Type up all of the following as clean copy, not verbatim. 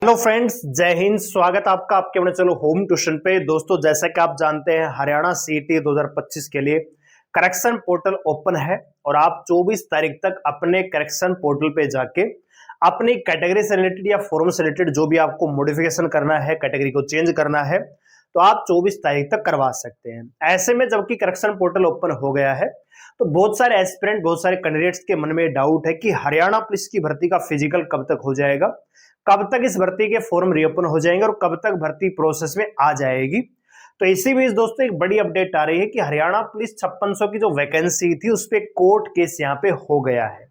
Hello friends, जय हिंद। स्वागत आपका आपके अपने चलो होम ट्यूशन पे। दोस्तों, जैसा कि आप जानते हैं, हरियाणा सीईटी 2025 के लिए करेक्शन पोर्टल ओपन है और आप 24 तारीख तक अपने करेक्शन पोर्टल पे जाके अपनी कैटेगरी से रिलेटेड या फॉर्म से रिलेटेड जो भी आपको मॉडिफिकेशन करना है, कैटेगरी को चेंज करना है, तो आप 24 तारीख तक करवा सकते हैं। ऐसे में जबकि करेक्शन पोर्टल ओपन हो गया है तो बहुत सारे एस्पिरेंट, बहुत सारे कैंडिडेट्स के मन में डाउट है कि हरियाणा पुलिस की भर्ती का फिजिकल कब तक हो जाएगा, कब तक इस भर्ती के फॉर्म रीओपन हो जाएंगे और कब तक भर्ती प्रोसेस में आ जाएगी। तो इसी बीच दोस्तों एक बड़ी अपडेट आ रही है कि हरियाणा पुलिस 5600 की जो वैकेंसी थी उस पे कोर्ट केस यहाँ पे हो गया है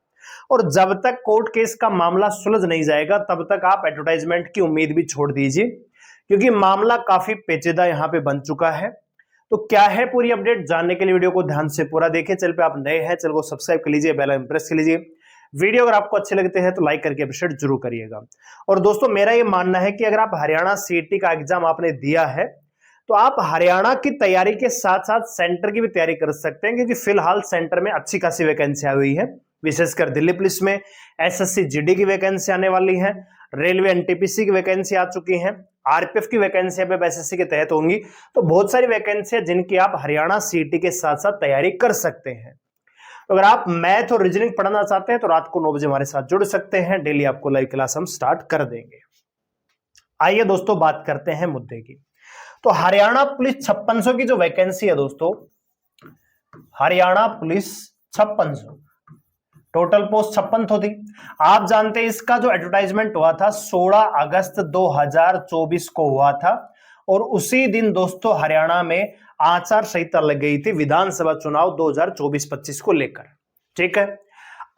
और जब तक कोर्ट केस का मामला सुलझ नहीं जाएगा तब तक आप एडवर्टाइजमेंट की उम्मीद भी छोड़ दीजिए, क्योंकि मामला काफी पेचीदा यहाँ पे बन चुका है। तो क्या है पूरी अपडेट, जानने के लिए वीडियो को ध्यान से पूरा देखिए। चैनल पे आप नए हैं, चैनल को सब्सक्राइब कर लीजिए, बेल आइकन प्रेस कर लीजिए। वीडियो अगर आपको अच्छे लगते हैं तो लाइक करके अप्रिशिएट जरूर करिएगा। और दोस्तों, मेरा ये मानना है कि अगर आप हरियाणा सीईटी का एग्जाम आपने दिया है तो आप हरियाणा की तैयारी के साथ साथ सेंटर की भी तैयारी कर सकते हैं, क्योंकि फिलहाल सेंटर में अच्छी खासी वैकेंसी आई हुई है। विशेषकर दिल्ली पुलिस में एसएससी जीडी की वैकेंसी आने वाली है, रेलवे एनटीपीसी की वैकेंसी आ चुकी है, आरपीएफ की वैकेंसी अब एसएससी के तहत होंगी। तो बहुत सारी वैकेंसी है जिनकी आप हरियाणा सीईटी के साथ साथ तैयारी कर सकते हैं। तो अगर आप मैथ और रीजनिंग पढ़ना चाहते हैं तो रात को 9 बजे हमारे साथ जुड़ सकते हैं। डेली आपको लाइव क्लास हम स्टार्ट कर देंगे। आइए दोस्तों, बात करते हैं मुद्दे की। तो हरियाणा पुलिस 5600 की जो वैकेंसी है दोस्तों, हरियाणा पुलिस 5600 टोटल पोस्ट 56 थी। आप जानते हैं इसका जो एडवर्टाइजमेंट हुआ था 16 अगस्त 2024 को हुआ था और उसी दिन दोस्तों हरियाणा में आचार संहिता लग गई थी विधानसभा चुनाव 2024-25 को लेकर। ठीक है,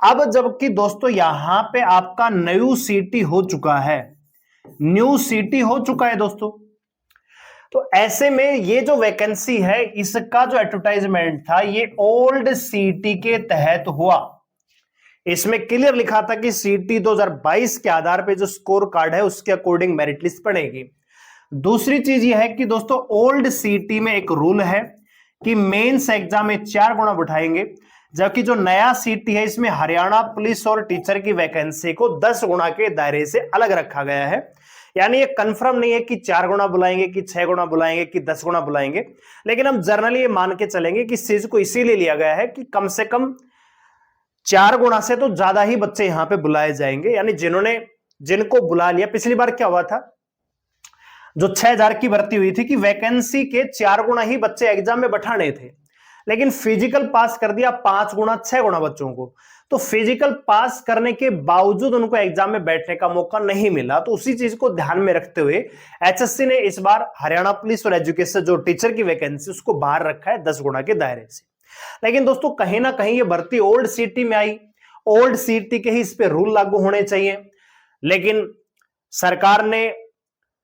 अब जबकि दोस्तों यहां पे आपका न्यू सीटी हो चुका है, न्यू सीटी हो चुका है दोस्तों। तो ऐसे में ये जो वैकेंसी है इसका जो एडवर्टाइजमेंट था ये ओल्ड सीटी के तहत हुआ। इसमें क्लियर लिखा था कि सीटी 2022 के आधार पे जो स्कोर कार्ड है उसके अकॉर्डिंग मेरिट लिस्ट बनेगी। दूसरी चीज यह है कि दोस्तों ओल्ड सीटी में एक रूल है कि मेंस एग्जाम में 4 गुना बढ़ाएंगे, जबकि जो नया सीटी है इसमें हरियाणा पुलिस और टीचर की वैकेंसी को 10 गुना के दायरे से अलग रखा गया है। यानी ये कंफर्म नहीं है कि 4 गुना बुलाएंगे, कि 6 गुना बुलाएंगे, कि 10 गुना बुलाएंगे, लेकिन हम जर्नली ये मान के चलेंगे कि इस चीज को इसीलिए लिया गया है कि कम से कम 4 गुना से तो ज्यादा ही बच्चे यहां पे बुलाए जाएंगे। यानी जिनको बुला लिया, पिछली बार क्या हुआ था, जो 6000 की भर्ती हुई थी कि वैकेंसी के 4 गुना ही बच्चे एग्जाम में बैठाने थे, लेकिन फिजिकल पास कर दिया 5 गुना 6 गुना बच्चों को। तो फिजिकल पास करने के बावजूद उनको एग्जाम में बैठने का मौका नहीं मिला। तो उसी चीज को ध्यान में रखते हुए एचएससी ने इस बार हरियाणा पुलिस और एजुकेशन जो टीचर की वैकेंसी उसको बाहर रखा है 10 गुना के दायरे से। लेकिन दोस्तों कहीं ना कहीं ये भर्ती ओल्ड सीटी में आई, ओल्ड सीटी के ही इस पे रूल लागू होने चाहिए, लेकिन सरकार ने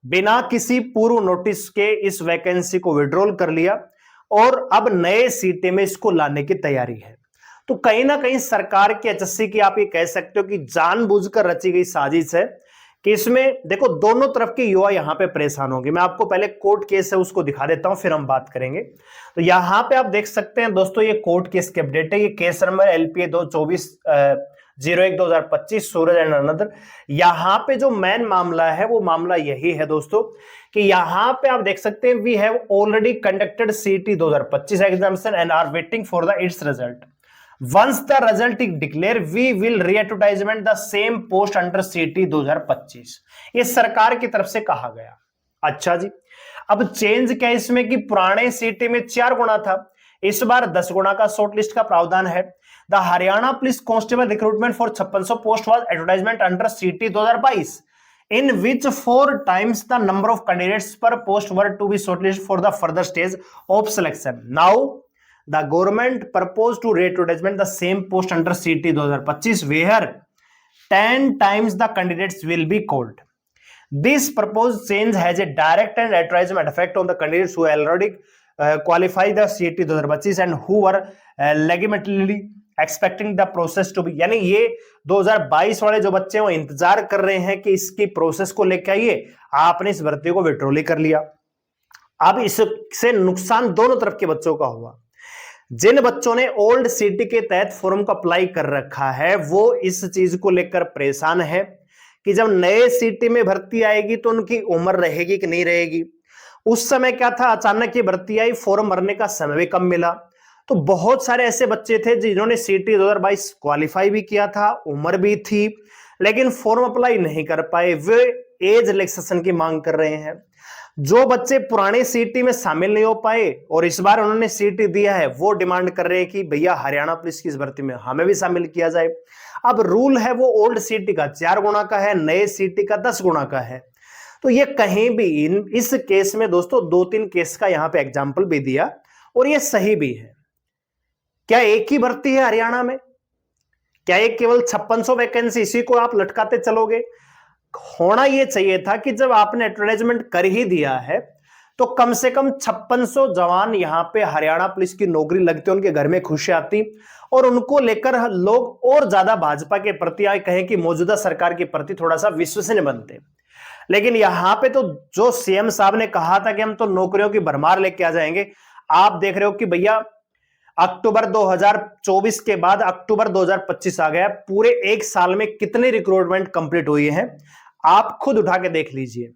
बिना किसी पूर्व नोटिस के इस वैकेंसी को विड्रॉल कर लिया और अब नए सीटे में इसको लाने की तैयारी है। तो कहीं ना कहीं सरकार की, एचएससी की, आप ये कह सकते हो कि जानबूझकर रची गई साजिश है कि इसमें देखो दोनों तरफ के युवा यहां पे परेशान होंगे। मैं आपको पहले कोर्ट केस है उसको दिखा देता हूं, फिर हम बात करेंगे। तो यहां पे आप देख सकते हैं दोस्तों ये कोर्ट केस की अपडेट है। ये case number LPA 224/01/2025 Suraj and another. यहां पे जो मेन मामला है वो मामला यही है दोस्तों कि यहां पे आप देख सकते हैं we have already conducted CT 2025 examination and are waiting for the its result. Once the result is declared, we will re-advertisement the same post under CT 2025। ये सरकार की तरफ से कहा गया। अच्छा जी, अब चेंज क्या इसमें कि पुराने सीटी में 4 गुना था, इस बार 10 गुना का शॉर्टलिस्ट का प्रावधान है। The Haryana police constable recruitment for 5600 post was advertisement under CT 2022 in which 4 times the number of candidates per post were to be shortlisted for the further stage of selection. Now the government proposed to re-advertisement the same post under CT 2025 where 10 times the candidates will be called. This proposed change has a direct and advertisement effect on the candidates who already qualify the CT 2025 and who were legitimately expecting the process to be। यानी ये 2022 वाले जो बच्चे वो इंतजार कर रहे हैं कि इसकी प्रोसेस को लेकर आइए, आपने इस भर्ती को विड्रॉल कर लिया। अब इससे नुकसान दोनों तरफ के बच्चों का हुआ। जिन बच्चों ने ओल्ड सीटी के तहत फॉर्म को अप्लाई कर रखा है वो इस चीज को लेकर परेशान है कि जब नए सीटी में भर्ती आएगी तो उनकी उम्र रहेगी कि नहीं रहेगी। उस समय क्या था, अचानक ये भर्ती आई, फॉर्म भरने का समय भी कम मिला, तो बहुत सारे ऐसे बच्चे थे जिन्होंने सीटी 2022 क्वालिफाई भी किया था, उम्र भी थी, लेकिन फॉर्म अप्लाई नहीं कर पाए, वे एज रिलैक्सेशन की मांग कर रहे हैं। जो बच्चे पुराने सीटी में शामिल नहीं हो पाए और इस बार उन्होंने सीटी दिया है, वो डिमांड कर रहे हैं कि भैया हरियाणा पुलिस की इस भर्ती में हमें भी शामिल किया जाए। अब रूल है वो ओल्ड सीटी का 4 गुना का है, नए सीटी का 10 गुना का है। तो ये कहीं भी इस केस में दोस्तों 2-3 केस का यहां पे एग्जाम्पल भी दिया और ये सही भी है। क्या एक ही भर्ती है हरियाणा में? क्या एक केवल 5600 वैकेंसी, इसी को आप लटकाते चलोगे? होना यह चाहिए था कि जब आपने एडवर्टाइजमेंट कर ही दिया है तो कम से कम 5600 जवान यहां पे हरियाणा पुलिस की नौकरी लगती, उनके घर में खुशी आती और उनको लेकर लोग और ज्यादा भाजपा के प्रति आए, कहें कि मौजूदा सरकार के प्रति थोड़ा सा विश्वसनीय बनते। लेकिन यहां पे तो जो सीएम साहब ने कहा था कि हम तो नौकरियों की भरमार लेके आ जाएंगे, आप देख रहे हो कि भैया अक्टूबर 2024 के बाद अक्टूबर 2025 आ गया, पूरे एक साल में कितने रिक्रूटमेंट कंप्लीट हुए हैं आप खुद उठा के देख लीजिए।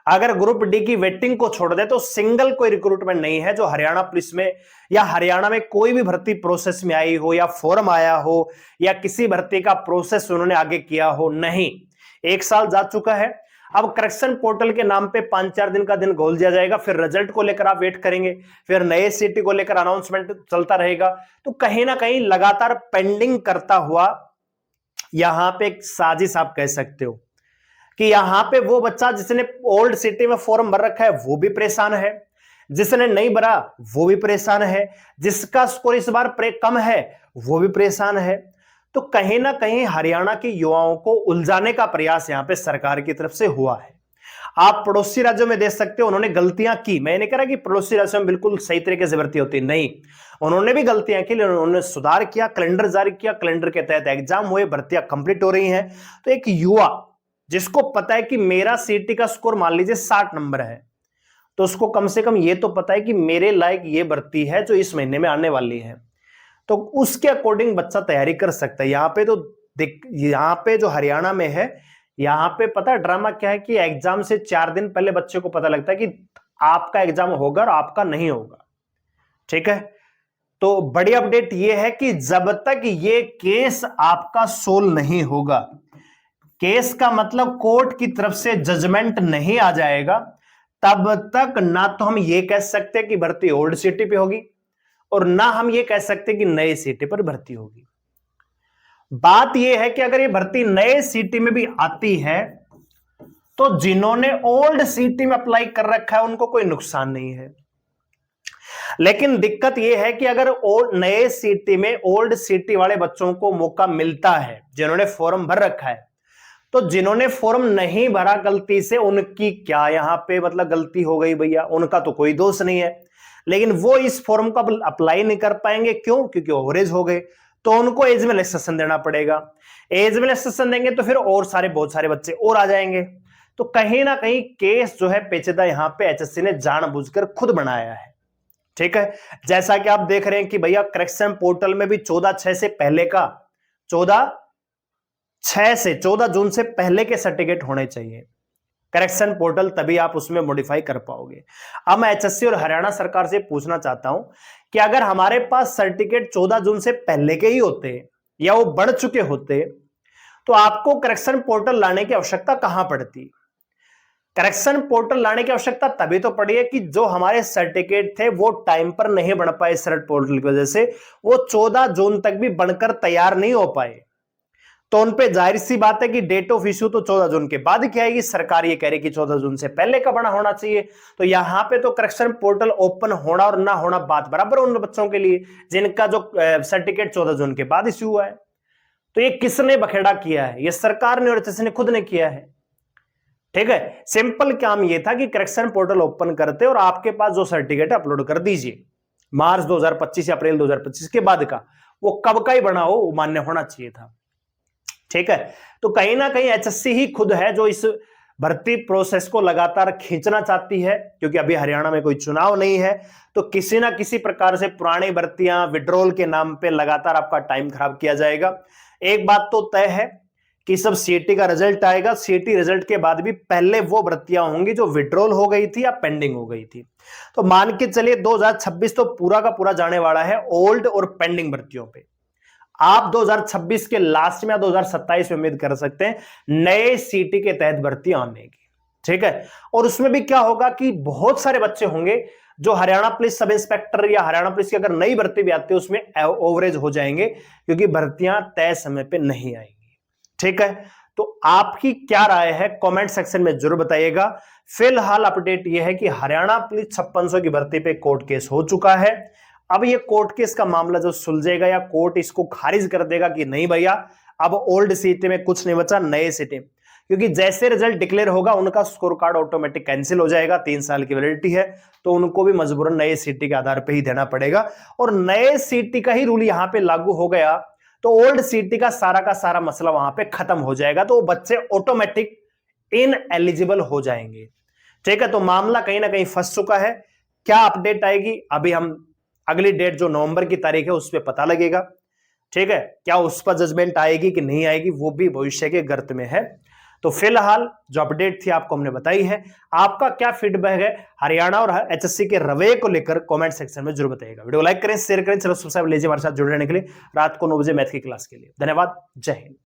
अगर ग्रुप डी की वेटिंग को छोड़ दे तो सिंगल कोई रिक्रूटमेंट नहीं है जो हरियाणा पुलिस में या हरियाणा में कोई भी भर्ती प्रोसेस में आई हो या फॉर्म आया हो या किसी भर्ती का प्रोसेस उन्होंने आगे किया हो। नहीं, एक साल जा चुका है। अब करेक्शन पोर्टल के नाम पे 5-4 दिन का दिन घोल दिया जाएगा, फिर रिजल्ट को लेकर आप वेट करेंगे, फिर नए सीटी को लेकर अनाउंसमेंट चलता रहेगा। तो कहीं ना कहीं लगातार पेंडिंग करता हुआ यहां पे एक साजिश आप कह सकते हो कि यहां पे वो बच्चा जिसने ओल्ड सिटी में फॉर्म भर रखा है वो भी परेशान है, जिसने नहीं भरा वो भी परेशान है, जिसका स्कोर इस बार कम है वो भी परेशान है। तो कहीं ना कहीं हरियाणा के युवाओं को उलझाने का प्रयास यहां पे सरकार की तरफ से हुआ है। आप पड़ोसी राज्यों में देख सकते हो, उन्होंने गलतियां की, मैं नहीं कह रहा कि पड़ोसी राज्यों में बिल्कुल सही तरीके से भर्ती होती, नहीं, उन्होंने भी गलतियां की, उन्होंने सुधार किया, कैलेंडर जारी किया, कैलेंडर के तहत एग्जाम हुए, भर्तियां कंप्लीट हो रही हैं। तो एक युवा जिसको पता है कि मेरा सीटी का स्कोर मान लीजिए 60 नंबर है, तो उसको कम से कम ये तो पता है कि मेरे लायक ये भर्ती है जो इस महीने में आने वाली है, तो उसके अकॉर्डिंग बच्चा तैयारी कर सकता है। यहाँ पे तो यहाँ पे जो हरियाणा में है, यहाँ पे पता है ड्रामा क्या है कि एग्जाम से 4 दिन पहले बच्चे को पता लगता है कि आपका एग्जाम होगा और आपका नहीं होगा। ठीक है, तो बड़ी अपडेट ये है कि जब तक ये केस आपका सोल्व नहीं होगा, केस का मतलब कोर्ट की तरफ से जजमेंट नहीं आ जाएगा, तब तक ना तो हम ये कह सकते कि भर्ती ओल्ड सिटी पे होगी और ना हम ये कह सकते कि नए सिटी पर भर्ती होगी। बात यह है कि अगर ये भर्ती नए सिटी में भी आती है तो जिन्होंने ओल्ड सिटी में अप्लाई कर रखा है उनको कोई नुकसान नहीं है। लेकिन दिक्कत यह है कि अगर नए सिटी में ओल्ड सिटी वाले बच्चों को मौका मिलता है जिन्होंने फॉर्म भर रखा है, तो जिन्होंने फॉर्म नहीं भरा गलती से, उनकी क्या यहां पे मतलब गलती हो गई भैया, उनका तो कोई दोष नहीं है, लेकिन वो इस फॉर्म का अप्लाई नहीं कर पाएंगे। क्यों? क्योंकि ओवरेज हो गए, तो उनको एज में रिलैक्सेशन देना पड़ेगा। एज में रिलैक्सेशन देंगे तो फिर और बहुत सारे बच्चे और आ जाएंगे। तो कहीं ना कहीं केस जो है पेचीदा यहां पे एचएससी ने जानबूझकर खुद बनाया है। ठीक है, जैसा कि आप देख रहे हैं कि भैया करेक्शन पोर्टल में भी 14/6 से पहले का 14 जून से पहले के सर्टिफिकेट होने चाहिए करेक्शन पोर्टल, तभी आप उसमें मॉडिफाई कर पाओगे। अब मैं एचएससी और हरियाणा सरकार से पूछना चाहता हूं कि अगर हमारे पास सर्टिफिकेट 14 जून से पहले के ही होते या वो बढ़ चुके होते तो आपको करेक्शन पोर्टल लाने की आवश्यकता कहां पड़ती? करेक्शन पोर्टल लाने की आवश्यकता तभी तो पड़ी है कि जो हमारे सर्टिफिकेट थे वो टाइम पर नहीं बन पाए, सर्ट पोर्टल की वजह से वो 14 जून तक भी बनकर तैयार नहीं हो पाए। तो उन पे जाहिर सी बात है कि डेट ऑफ इश्यू तो 14 जून के बाद की आएगी। सरकार ये कह रही कि 14 जून से पहले का बना होना चाहिए। तो यहां पे तो करेक्शन पोर्टल ओपन होना और ना होना बात बराबर उन बच्चों के लिए जिनका जो सर्टिफिकेट 14 जून के बाद इश्यू हुआ है। तो ये किसने बखेड़ा किया है? ये सरकार ने और एचएससी ने खुद ने किया है। ठीक है, सिंपल काम ये था कि करेक्शन पोर्टल ओपन करते और आपके पास जो सर्टिफिकेट अपलोड कर दीजिए। मार्च 2025 या अप्रैल 2025 के बाद का, वो कब का ही बना हो, वो मान्य होना चाहिए था। ठीक है, तो कहीं ना कहीं एचएससी ही खुद है जो इस भर्ती प्रोसेस को लगातार खींचना चाहती है, क्योंकि अभी हरियाणा में कोई चुनाव नहीं है। तो किसी ना किसी प्रकार से पुरानी भर्तियां विड्रॉल के नाम पे लगातार आपका टाइम खराब किया जाएगा। एक बात तो तय है कि सब सीईटी का रिजल्ट आएगा, सीईटी रिजल्ट के बाद भी पहले वो भर्तियां होंगी जो विड्रॉल हो गई थी या पेंडिंग हो गई थी। तो मान के चलिए 2026 तो पूरा का पूरा जाने वाला है ओल्ड और पेंडिंग भर्तियों पे। आप 2026 के लास्ट में या 2027 में उम्मीद कर सकते हैं नए सीईटी के तहत भर्ती आने की, ठीक है। और उसमें भी क्या होगा कि बहुत सारे बच्चे होंगे जो हरियाणा पुलिस सब इंस्पेक्टर या हरियाणा पुलिस की अगर नई भर्ती भी आती है उसमें ओवरेज हो जाएंगे, क्योंकि भर्तियां तय समय पे नहीं आएंगी, ठीक है। तो आपकी क्या राय है कमेंट सेक्शन में जरूर बताइएगा। फिलहाल अपडेट यह है कि हरियाणा पुलिस 5600 की भर्ती पे कोर्ट केस हो चुका है। अब ये कोर्ट केस का मामला जो सुलझेगा या कोर्ट इसको खारिज कर देगा कि नहीं भैया अब ओल्ड सीटें में कुछ नहीं बचा, नए सीटें, क्योंकि जैसे रिजल्ट डिक्लेयर होगा उनका स्कोर कार्ड ऑटोमेटिक कैंसिल हो जाएगा, 3 साल की वैलिडिटी है, तो उनको भी मजबूरन नए सीटी के आधार पर ही देना पड़ेगा। और नए सीटी का ही रूल यहां पे लागू हो गया तो ओल्ड सीटी का सारा मसला वहां पे खत्म हो जाएगा, तो वो बच्चे ऑटोमेटिक इन एलिजिबल हो जाएंगे, ठीक है। तो मामला कहीं ना कहीं फंस चुका है। क्या अपडेट आएगी अभी हम अगली डेट जो नवंबर की तारीख है उस पर पता लगेगा, ठीक है। क्या उस पर जजमेंट आएगी कि नहीं आएगी वो भी भविष्य के गर्त में है। तो फिलहाल जो अपडेट थी आपको हमने बताई है। आपका क्या फीडबैक है हरियाणा और एचएससी के रवैये को लेकर कमेंट सेक्शन में जरूर बताइएगा। वीडियो लाइक करें, शेयर करें, चैनल सब्सक्राइब लीजिए हमारे साथ जुड़ने के लिए। रात को 9 बजे मैथ की क्लास के लिए। धन्यवाद, जय हिंद।